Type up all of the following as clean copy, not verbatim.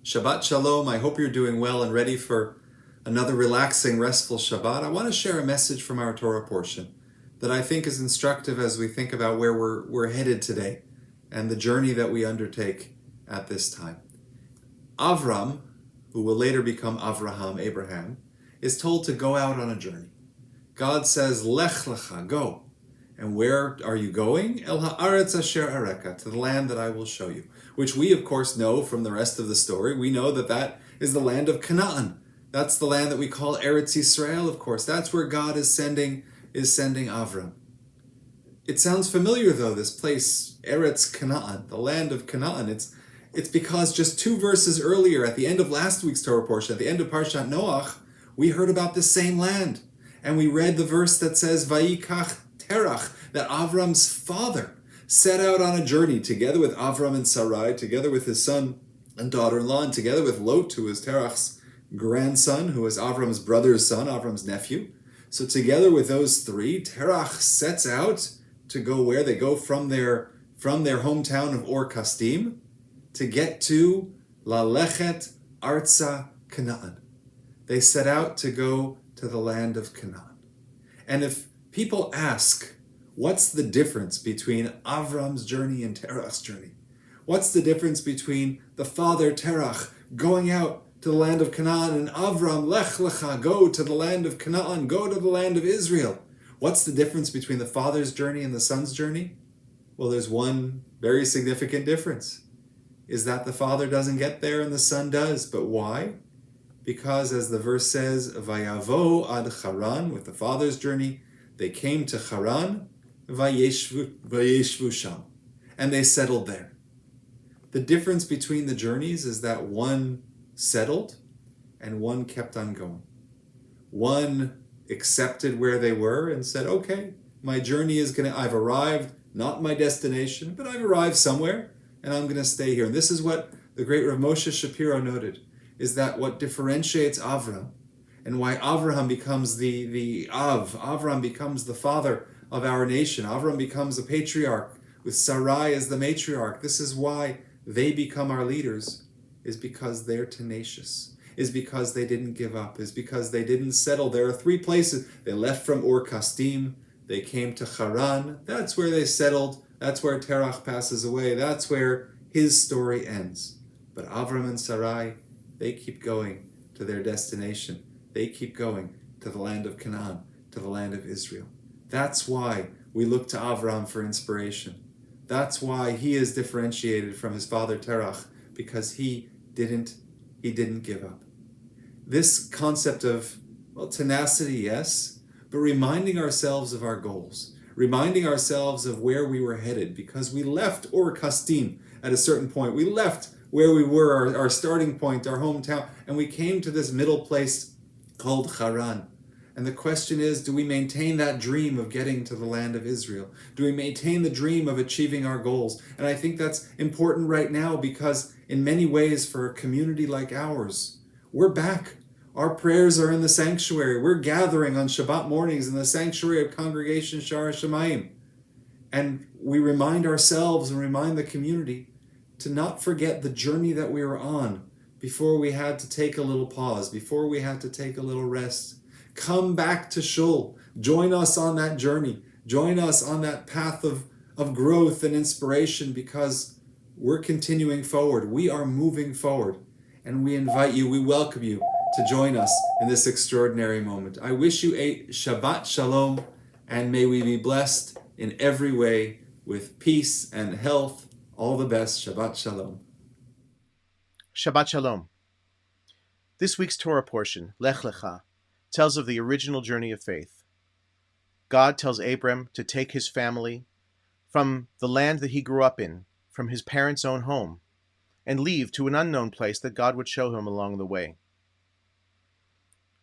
Shabbat Shalom. I hope you're doing well and ready for another relaxing, restful Shabbat. I want to share a message from our Torah portion that I think is instructive as we think about where we're headed today and the journey that we undertake at this time. Avram, who will later become Avraham, Abraham, is told to go out on a journey. God says, Lech Lecha, go. And where are you going? El ha'aretz asher areka, to the land that I will show you. Which we, of course, know from the rest of the story. We know that that is the land of Canaan. That's the land that we call Eretz Yisrael, of course. That's where God is sending Avram. It sounds familiar, though, this place, Eretz Canaan, the land of Canaan. It's because just 2 verses earlier, at the end of last week's Torah portion, at the end of Parshat Noach, we heard about the same land. And we read the verse that says, Vayikach Terach, that Avram's father set out on a journey together with Avram and Sarai, together with his son and daughter-in-law, and together with Lot, who is Terach's grandson, who is Avram's brother's son, Avram's nephew. So together with those three, Terach sets out to go where? They go from their hometown of Or Kasdim to get to Lechet Arza Canaan. They set out to go to the land of Canaan. And if people ask, what's the difference between Avram's journey and Terach's journey? What's the difference between the father Terach going out to the land of Canaan and Avram, Lech Lecha, go to the land of Canaan, go to the land of Israel? What's the difference between the father's journey and the son's journey? Well, there's one very significant difference, is that the father doesn't get there and the son does. But why? Because as the verse says, Vayavo ad Haran, with the father's journey, they came to Haran, Vayeshvu sham, and they settled there. The difference between the journeys is that one settled and one kept on going. One accepted where they were and said, okay, my journey is I've arrived, not my destination, but I've arrived somewhere and I'm going to stay here. And this is what the great Rav Moshe Shapiro noted, is that what differentiates Avram and why Avraham becomes the Avram becomes the father of our nation. Avram becomes a patriarch with Sarai as the matriarch. This is why they become our leaders, is because they're tenacious, is because they didn't give up, is because they didn't settle. There are 3 places. They left from Ur Kasdim, they came to Haran, that's where they settled, that's where Terach passes away, that's where his story ends. But Avram and Sarai, they keep going to their destination. They keep going to the land of Canaan, to the land of Israel. That's why we look to Avram for inspiration. That's why he is differentiated from his father Terach, because he didn't give up. This concept of, tenacity, yes, but reminding ourselves of our goals, reminding ourselves of where we were headed, because we left Ur Kasdim at a certain point. We left where we were, our starting point, our hometown, and we came to this middle place called Haran. And the question is, do we maintain that dream of getting to the land of Israel? Do we maintain the dream of achieving our goals? And I think that's important right now, because in many ways for a community like ours, we're back. Our prayers are in the sanctuary. We're gathering on Shabbat mornings in the sanctuary of Congregation Shaar Hashomayim. And we remind ourselves and remind the community to not forget the journey that we were on before we had to take a little pause, before we had to take a little rest. Come back to Shul. Join us on that journey. Join us on that path of growth and inspiration, because we're continuing forward. We are moving forward. And we invite you, we welcome you to join us in this extraordinary moment. I wish you a Shabbat Shalom, and may we be blessed in every way with peace and health. All the best. Shabbat Shalom. Shabbat Shalom. This week's Torah portion, Lech Lecha, tells of the original journey of faith. God tells Abram to take his family from the land that he grew up in, from his parents' own home, and leave to an unknown place that God would show him along the way.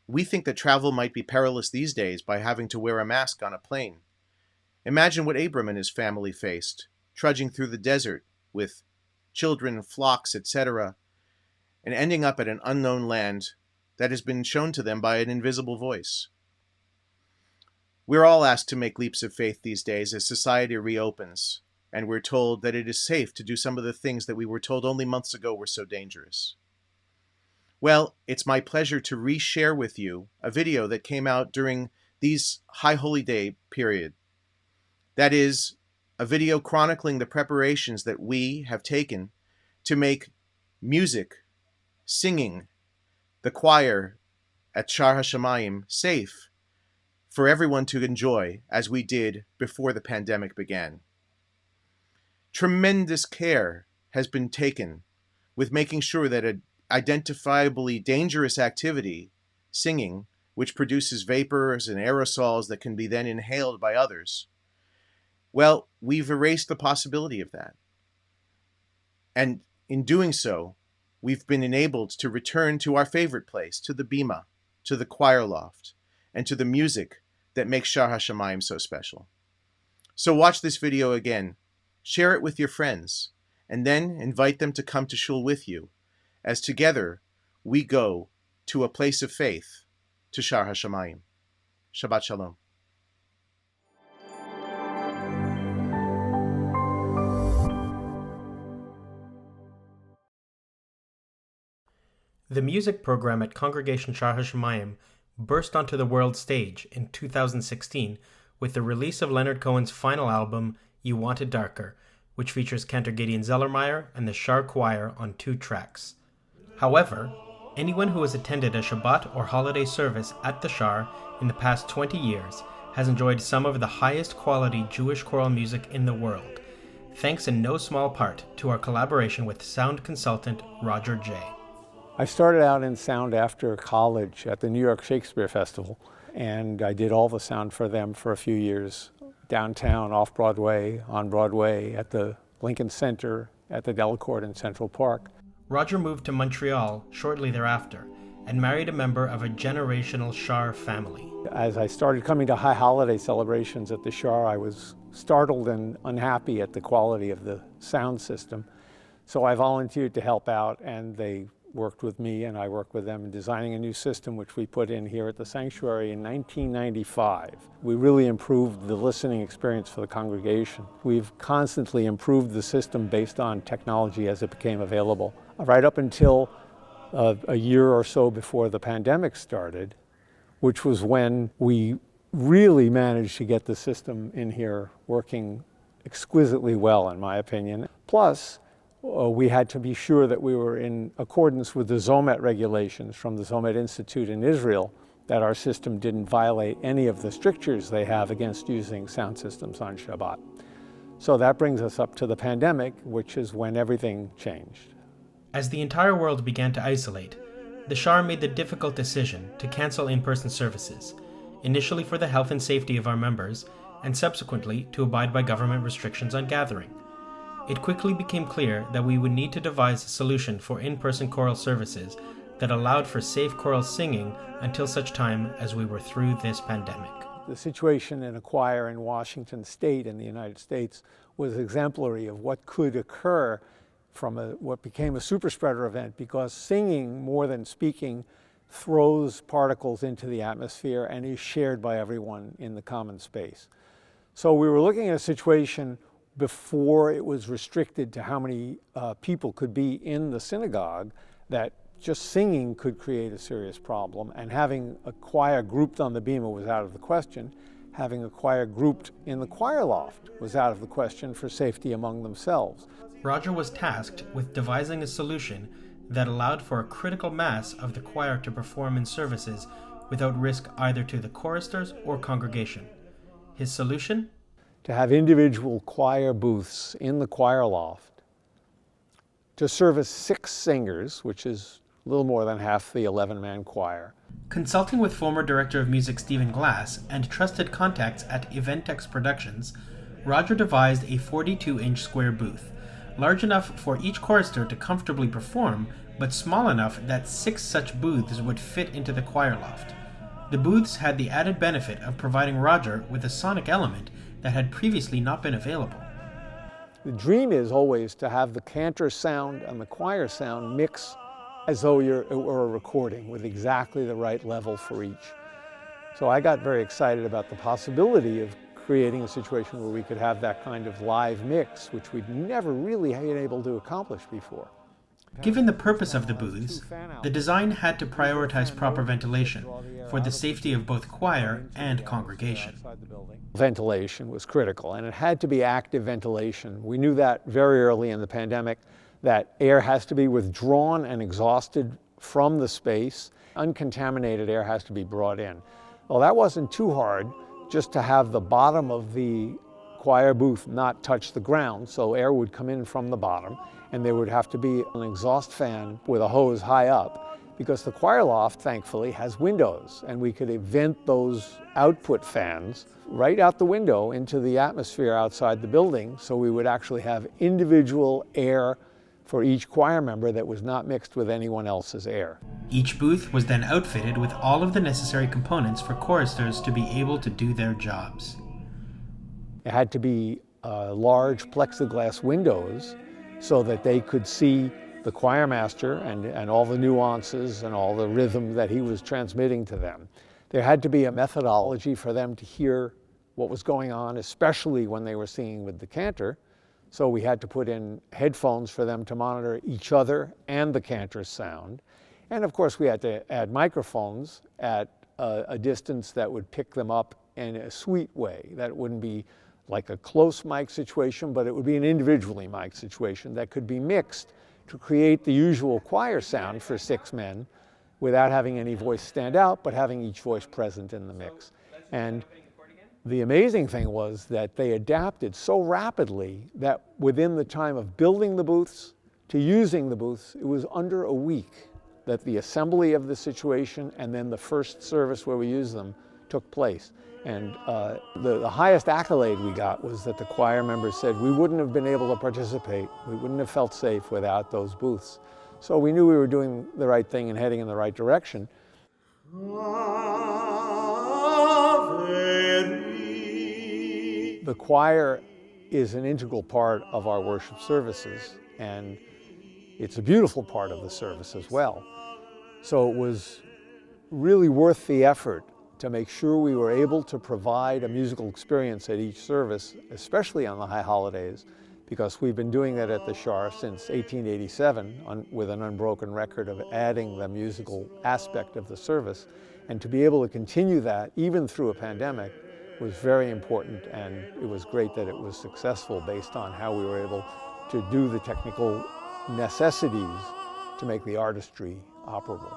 We think that travel might be perilous these days by having to wear a mask on a plane. Imagine what Abram and his family faced, trudging through the desert with children, flocks, etc., and ending up at an unknown land that has been shown to them by an invisible voice. We're all asked to make leaps of faith these days as society reopens, and we're told that it is safe to do some of the things that we were told only months ago were so dangerous. Well, it's my pleasure to re-share with you a video that came out during these High Holy Day period. That is, a video chronicling the preparations that we have taken to make music, singing, the choir at Shaar Hashomayim safe for everyone to enjoy as we did before the pandemic began. Tremendous care has been taken with making sure that an identifiably dangerous activity, singing, which produces vapors and aerosols that can be then inhaled by others, well, we've erased the possibility of that. And in doing so, we've been enabled to return to our favorite place, to the bima, to the choir loft, and to the music that makes Shaar Hashomayim so special. So watch this video again, share it with your friends, and then invite them to come to shul with you, as together we go to a place of faith, to Shaar Hashomayim. Shabbat Shalom. The music program at Congregation Shaar Hashomayim burst onto the world stage in 2016 with the release of Leonard Cohen's final album, You Want It Darker, which features Cantor Gideon Zelermyer and the Shaar Choir on 2 tracks. However, anyone who has attended a Shabbat or holiday service at the Shaar in the past 20 years has enjoyed some of the highest quality Jewish choral music in the world, thanks in no small part to our collaboration with sound consultant Roger J. I started out in sound after college at the New York Shakespeare Festival, and I did all the sound for them for a few years, downtown, off-Broadway, on Broadway, at the Lincoln Center, at the Delacorte in Central Park. Roger moved to Montreal shortly thereafter and married a member of a generational Shaar family. As I started coming to high holiday celebrations at the Shaar, I was startled and unhappy at the quality of the sound system. So I volunteered to help out, and they worked with me and I worked with them in designing a new system which we put in here at the sanctuary in 1995. We really improved the listening experience for the congregation. We've constantly improved the system based on technology as it became available. Right up until a year or so before the pandemic started, which was when we really managed to get the system in here working exquisitely well, in my opinion. Plus, we had to be sure that we were in accordance with the Zomet regulations from the Zomet Institute in Israel, that our system didn't violate any of the strictures they have against using sound systems on Shabbat. So that brings us up to the pandemic, which is when everything changed. As the entire world began to isolate, the Shaar made the difficult decision to cancel in-person services, initially for the health and safety of our members, and subsequently to abide by government restrictions on gathering. It quickly became clear that we would need to devise a solution for in-person choral services that allowed for safe choral singing until such time as we were through this pandemic. The situation in a choir in Washington State in the United States was exemplary of what could occur from what became a super spreader event, because singing more than speaking throws particles into the atmosphere and is shared by everyone in the common space. So we were looking at a situation before it was restricted to how many people could be in the synagogue, that just singing could create a serious problem, and having a choir grouped on the bima was out of the question. Having a choir grouped in the choir loft was out of the question for safety among themselves. Roger was tasked with devising a solution that allowed for a critical mass of the choir to perform in services without risk either to the choristers or congregation. His solution? To have individual choir booths in the choir loft to service 6 singers, which is a little more than half the 11-man choir. Consulting with former director of music Stephen Glass and trusted contacts at Eventex Productions, Roger devised a 42-inch square booth, large enough for each chorister to comfortably perform, but small enough that 6 such booths would fit into the choir loft. The booths had the added benefit of providing Roger with a sonic element that had previously not been available. The dream is always to have the cantor sound and the choir sound mix as though it were a recording with exactly the right level for each. So I got very excited about the possibility of creating a situation where we could have that kind of live mix, which we'd never really been able to accomplish before. Given the purpose of the booths, the design had to prioritize proper ventilation for the safety of both choir and congregation. Ventilation was critical, and it had to be active ventilation. We knew that very early in the pandemic, that air has to be withdrawn and exhausted from the space. Uncontaminated air has to be brought in. Well, that wasn't too hard, just to have the bottom of the choir booth not touch the ground, so air would come in from the bottom, and there would have to be an exhaust fan with a hose high up, because the choir loft, thankfully, has windows, and we could vent those output fans right out the window into the atmosphere outside the building, so we would actually have individual air for each choir member that was not mixed with anyone else's air. Each booth was then outfitted with all of the necessary components for choristers to be able to do their jobs. It had to be large plexiglass windows so that they could see the choir master and all the nuances and all the rhythm that he was transmitting to them. There had to be a methodology for them to hear what was going on, especially when they were singing with the cantor. So we had to put in headphones for them to monitor each other and the cantor's sound. And of course, we had to add microphones at a distance that would pick them up in a sweet way. That wouldn't be like a close mic situation, but it would be an individually mic situation that could be mixed to create the usual choir sound for 6 men without having any voice stand out, but having each voice present in the mix. And the amazing thing was that they adapted so rapidly that within the time of building the booths to using the booths, it was under a week that the assembly of the situation and then the first service where we used them took place. And the highest accolade we got was that the choir members said we wouldn't have been able to participate, we wouldn't have felt safe without those booths. So we knew we were doing the right thing and heading in the right direction. The choir is an integral part of our worship services, and it's a beautiful part of the service as well. So it was really worth the effort to make sure we were able to provide a musical experience at each service, especially on the high holidays, because we've been doing that at the Shaar since 1887 with an unbroken record of adding the musical aspect of the service. And to be able to continue that, even through a pandemic, was very important, and it was great that it was successful based on how we were able to do the technical necessities to make the artistry operable.